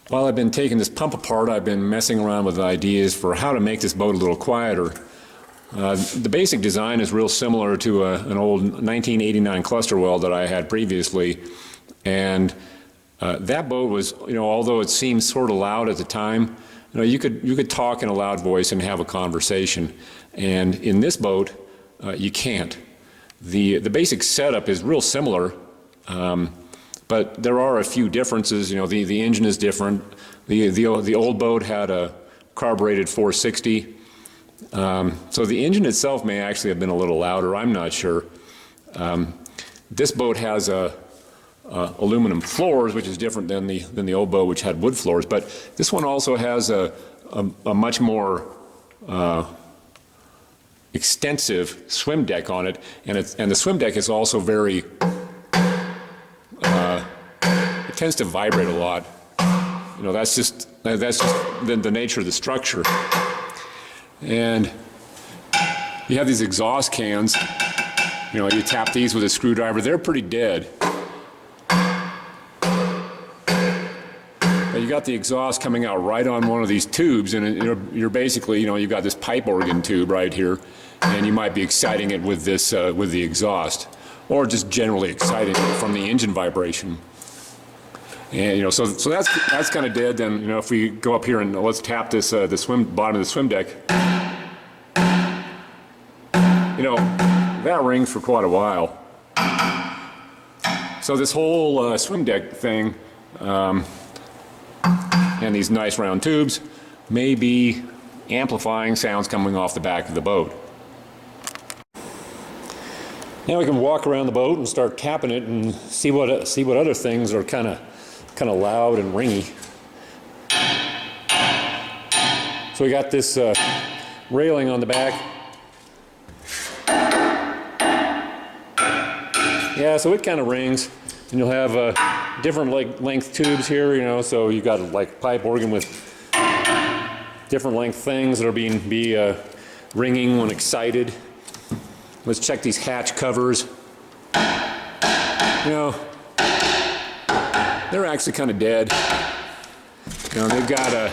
While I've been taking this pump apart, I've been messing around with ideas for how to make this boat a little quieter. The basic design is real similar to an old 1989 cluster well that I had previously, and that boat was, although it seemed sort of loud at the time, you could talk in a loud voice and have a conversation. And in this boat, you can't. The basic setup is real similar, but there are a few differences. The engine is different. The old boat had a carbureted 460. So the engine itself may actually have been a little louder, I'm not sure. This boat has aluminum floors, which is different than the old boat, which had wood floors, but this one also has a much more extensive swim deck on it, and the swim deck is also very, it tends to vibrate a lot. That's just the nature of the structure. And you have these exhaust cans, you tap these with a screwdriver, they're pretty dead. But you got the exhaust coming out right on one of these tubes, and you're basically, you've got this pipe organ tube right here, and you might be exciting it with this, with the exhaust, or just generally exciting it from the engine vibration. And so that's kind of dead. Then if we go up here and let's tap this the bottom of the swim deck, that rings for quite a while. So this whole swim deck thing and these nice round tubes may be amplifying sounds coming off the back of the boat. Now we can walk around the boat and start tapping it and see what other things are kind of loud and ringy. So we got this railing on the back. Yeah, so it kind of rings, and you'll have different length tubes here, so you got like pipe organ with different length things that are being ringing when excited. Let's check these hatch covers. They're actually kind of dead. They've got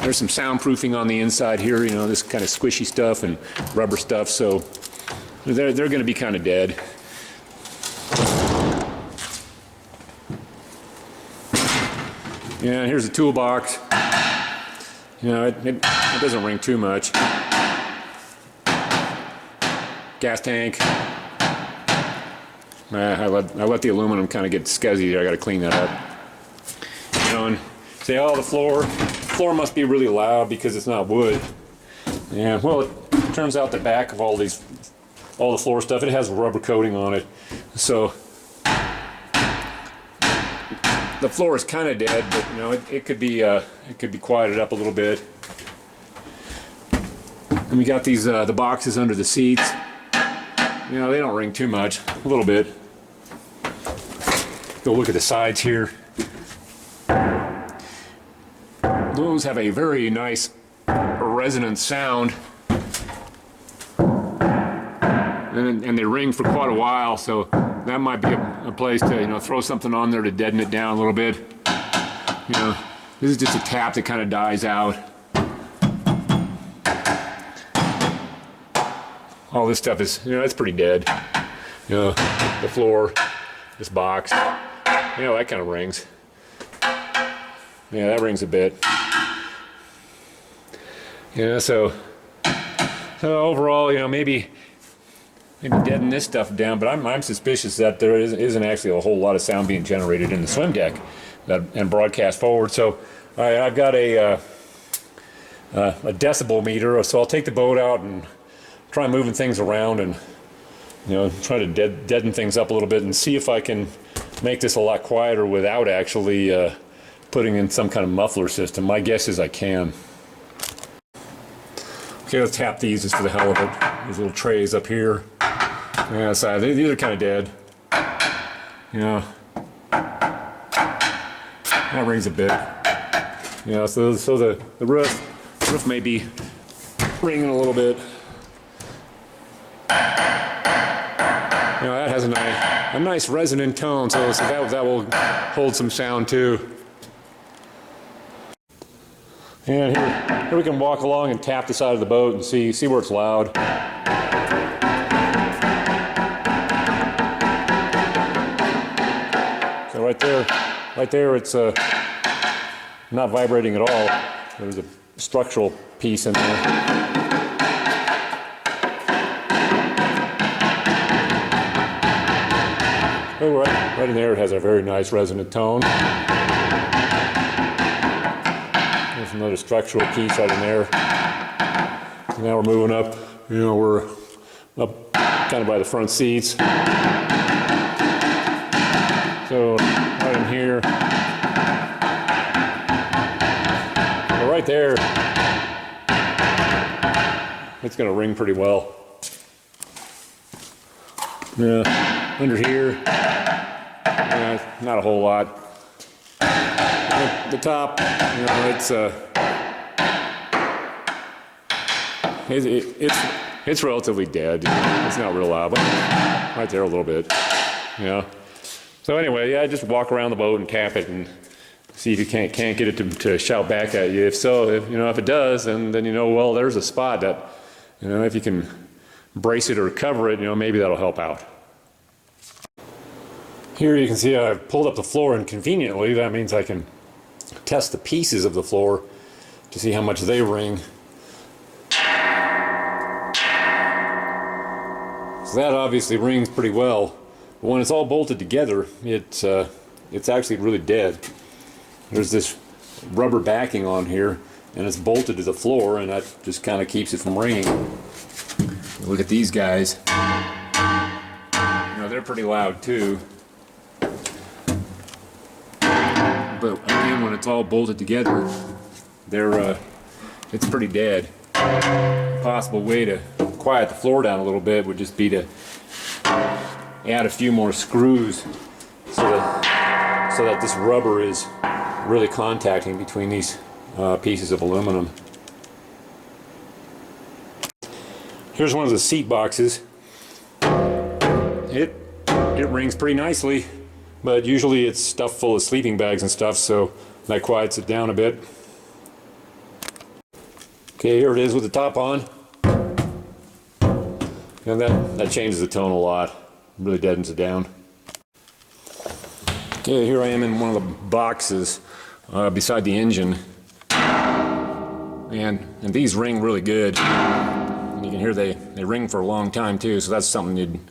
there's some soundproofing on the inside here, this kind of squishy stuff and rubber stuff, so they're going to be kind of dead. Yeah, here's the toolbox. It doesn't ring too much. Gas tank. I let the aluminum kind of get scuzzy there. I got to clean that up. And say, the floor must be really loud because it's not wood. Yeah, well, it turns out the back of all the floor stuff, it has rubber coating on it, so the floor is kind of dead, but it could be quieted up a little bit. And we got these the boxes under the seats. They don't ring too much, a little bit. Go look at the sides here. Those have a very nice resonant sound, and they ring for quite a while, so that might be a place to throw something on there to deaden it down a little bit. This is just a tap that kind of dies out. All this stuff is, it's pretty dead. The floor, this box, that kind of rings. Yeah, that rings a bit. So overall, maybe deaden this stuff down, but I'm suspicious that there isn't actually a whole lot of sound being generated in the swim deck and broadcast forward. So I've got a decibel meter, so I'll take the boat out and try moving things around and try to deaden things up a little bit and see if I can make this a lot quieter without actually putting in some kind of muffler system. My guess is I can. Okay, let's tap these just for the hell of it. These little trays up here. Yeah, so these are kind of dead. That rings a bit. So the roof may be ringing a little bit. That has a nice resonant tone, so that will hold some sound too. And here we can walk along and tap the side of the boat and see where it's loud. So right there it's not vibrating at all. There's a structural piece in there. Oh, right in there it has a very nice resonant tone. There's another structural piece right in there. Now we're moving up, you know, we're up kind of by the front seats. So right in here, but right there, it's going to ring pretty well. Yeah, under here, not a whole lot. At the top, you know, it's relatively dead. It's not real loud, but right there a little bit. Yeah. So anyway, yeah, just walk around the boat and tap it and see if you can't get it to shout back at you. If so, if it does, then you know, well, there's a spot that, you know, if you can brace it or cover it, you know, maybe that'll help out. Here you can see I've pulled up the floor, and conveniently that means I can test the pieces of the floor to see how much they ring. So that obviously rings pretty well, but when it's all bolted together, it's actually really dead. There's this rubber backing on here, and it's bolted to the floor, and that just kind of keeps it from ringing. Look at these guys. You know, they're pretty loud too. But again, when it's all bolted together, it's pretty dead. A possible way to quiet the floor down a little bit would just be to add a few more screws so that this rubber is really contacting between these pieces of aluminum. Here's one of the seat boxes. It rings pretty nicely, but usually it's stuffed full of sleeping bags and stuff, so that quiets it down a bit. Okay, here it is with the top on. And that changes the tone a lot. Really deadens it down. Okay, here I am in one of the boxes beside the engine. And these ring really good. And you can hear they ring for a long time too, so that's something that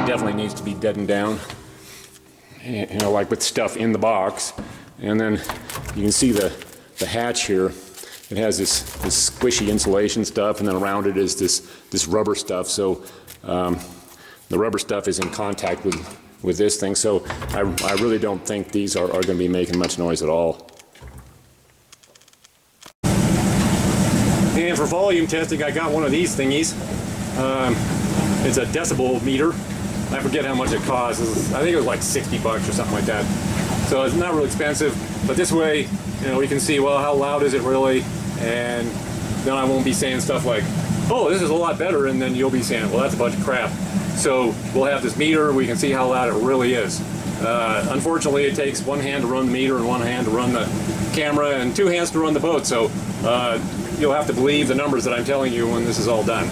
definitely needs to be deadened down. You know, like with stuff in the box. And then you can see the hatch here. It has this squishy insulation stuff, and then around it is this rubber stuff. So the rubber stuff is in contact with this thing. So I really don't think these are going to be making much noise at all. And for volume testing, I got one of these thingies. It's a decibel meter. I forget how much it costs. I think it was like 60 bucks or something like that. So it's not real expensive, but this way, you know, we can see, well, how loud is it really? And then I won't be saying stuff like, oh, this is a lot better, and then you'll be saying, well, that's a bunch of crap. So we'll have this meter, we can see how loud it really is. Unfortunately, it takes one hand to run the meter and one hand to run the camera and two hands to run the boat, so you'll have to believe the numbers that I'm telling you when this is all done.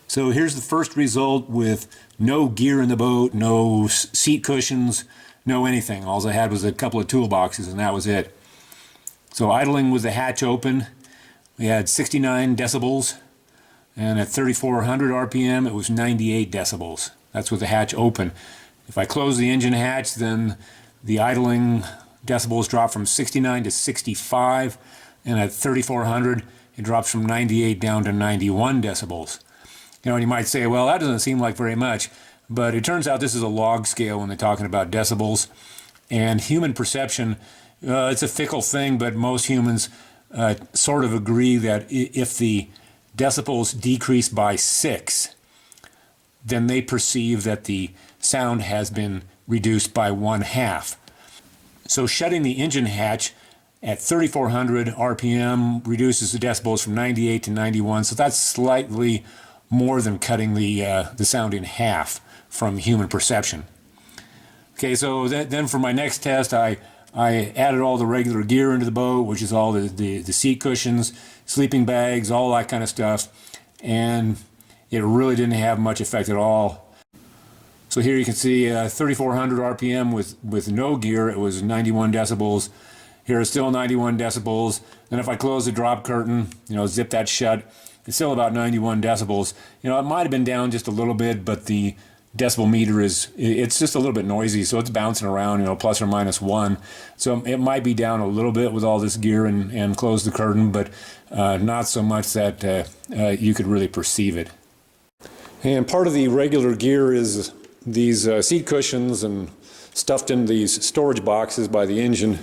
So here's the first result with no gear in the boat, no seat cushions, no anything. All I had was a couple of toolboxes, and that was it. So idling with the hatch open, we had 69 decibels, and at 3,400 RPM it was 98 decibels. That's with the hatch open. If I close the engine hatch, then the idling decibels drop from 69 to 65, and at 3,400 it drops from 98 down to 91 decibels. You know, and you might say, well, that doesn't seem like very much, but it turns out this is a log scale when they're talking about decibels. And human perception, it's a fickle thing, but most humans sort of agree that if the decibels decrease by 6, then they perceive that the sound has been reduced by 1/2. So shutting the engine hatch at 3,400 RPM reduces the decibels from 98 to 91, so that's slightly more than cutting the sound in half from human perception. Okay, so then for my next test, I I added all the regular gear into the boat, which is all the seat cushions, sleeping bags, all that kind of stuff, and it really didn't have much effect at all. So here you can see 3,400 RPM with no gear, it was 91 decibels. Here it's still 91 decibels. And if I close the drop curtain, zip that shut, it's still about 91 decibels. It might have been down just a little bit, but the decibel meter it's just a little bit noisy, so it's bouncing around, plus or minus 1. So it might be down a little bit with all this gear and close the curtain, but not so much that you could really perceive it. And part of the regular gear is these seat cushions and stuffed in these storage boxes by the engine,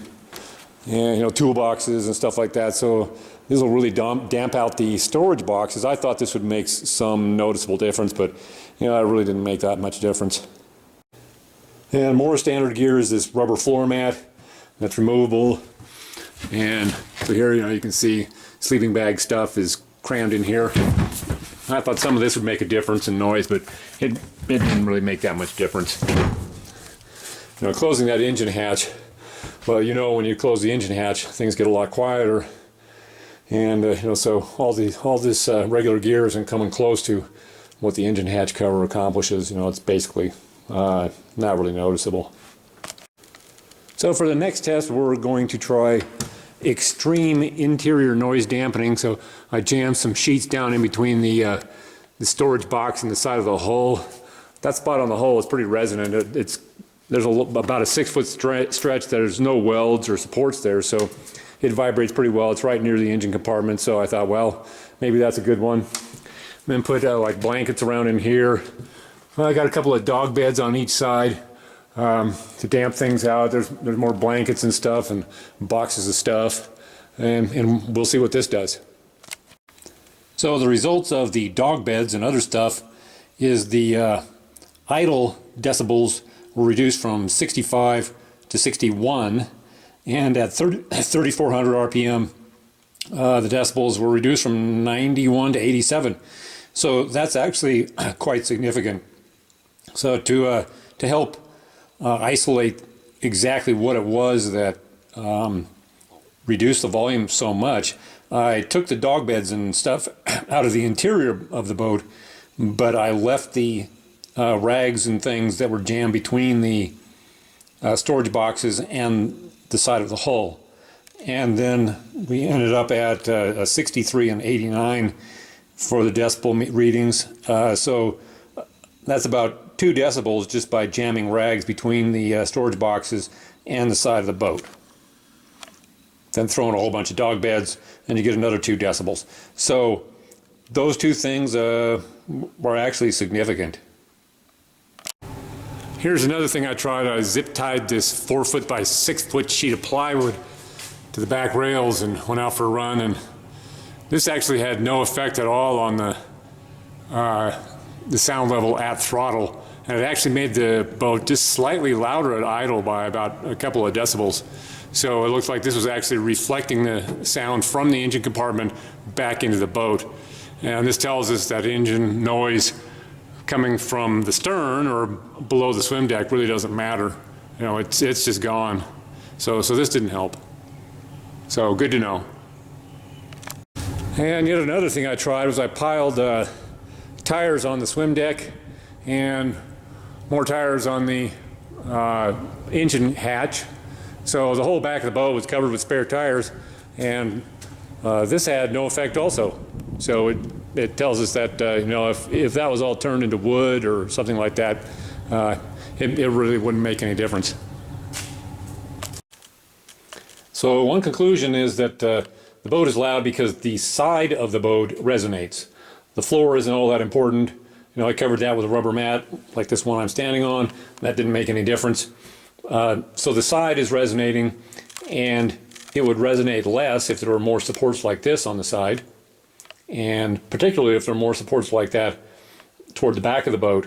and toolboxes and stuff like that. So this will really damp out the storage boxes. I thought this would make some noticeable difference, but it really didn't make that much difference. And more standard gear is this rubber floor mat that's removable. And so here, you can see sleeping bag stuff is crammed in here. I thought some of this would make a difference in noise, but it didn't really make that much difference. Closing that engine hatch, well, when you close the engine hatch, things get a lot quieter. And so all this regular gear isn't coming close to what the engine hatch cover accomplishes. It's basically not really noticeable. So for the next test, we're going to try extreme interior noise dampening. So I jammed some sheets down in between the storage box and the side of the hull. That spot on the hull is pretty resonant. There's about a 6-foot stretch. There's no welds or supports there, so it vibrates pretty well. It's right near the engine compartment, so I thought, well, maybe that's a good one. Then put like blankets around in here. Well, I got a couple of dog beds on each side to damp things out. There's more blankets and stuff and boxes of stuff, and we'll see what this does. So the results of the dog beds and other stuff is the idle decibels were reduced from 65 to 61, and at 3,400 RPM, the decibels were reduced from 91 to 87. So that's actually quite significant. So to help isolate exactly what it was that reduced the volume so much, I took the dog beds and stuff out of the interior of the boat, but I left the rags and things that were jammed between the storage boxes and the side of the hull. And then we ended up at a 63 and 89 for the decibel readings. So that's about 2 decibels just by jamming rags between the storage boxes and the side of the boat. Then throw in a whole bunch of dog beds and you get another 2 decibels. So those 2 things were actually significant. Here's another thing I tried. I zip tied this 4-foot by 6-foot sheet of plywood to the back rails and went out for a run, and this actually had no effect at all on the sound level at throttle, and it actually made the boat just slightly louder at idle by about a couple of decibels. So it looked like this was actually reflecting the sound from the engine compartment back into the boat, and this tells us that engine noise coming from the stern or below the swim deck really doesn't matter. It's just gone. So this didn't help. So good to know. And yet another thing I tried was I piled tires on the swim deck and more tires on the engine hatch. So the whole back of the boat was covered with spare tires, and this had no effect also. So it tells us that if that was all turned into wood or something like that, it really wouldn't make any difference. So one conclusion is that the boat is loud because the side of the boat resonates. The floor isn't all that important. I covered that with a rubber mat like this one I'm standing on. That didn't make any difference. So the side is resonating, and it would resonate less if there were more supports like this on the side, and particularly if there are more supports like that toward the back of the boat.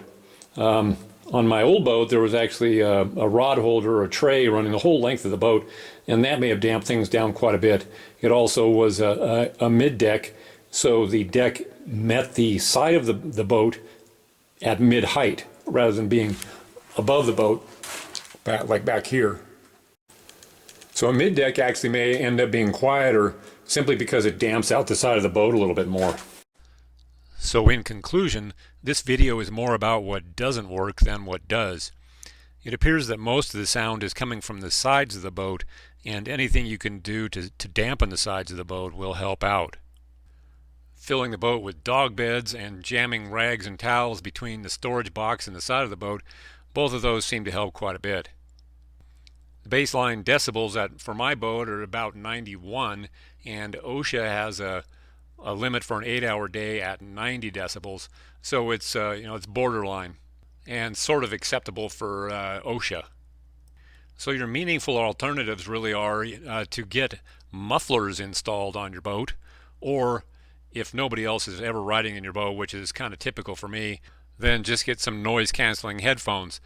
On my old boat, there was actually a rod holder or a tray running the whole length of the boat, and that may have damped things down quite a bit. It also was a mid-deck, so the deck met the side of the boat at mid-height rather than being above the boat, like back here. So a mid-deck actually may end up being quieter simply because it damps out the side of the boat a little bit more. So in conclusion, this video is more about what doesn't work than what does. It appears that most of the sound is coming from the sides of the boat, and anything you can do to dampen the sides of the boat will help out. Filling the boat with dog beds and jamming rags and towels between the storage box and the side of the boat, both of those seem to help quite a bit. The baseline decibels for my boat are about 91, and OSHA has a limit for an 8-hour day at 90 decibels, so it's it's borderline and sort of acceptable for OSHA. So your meaningful alternatives really are to get mufflers installed on your boat, or if nobody else is ever riding in your boat, which is kind of typical for me, then just get some noise canceling headphones.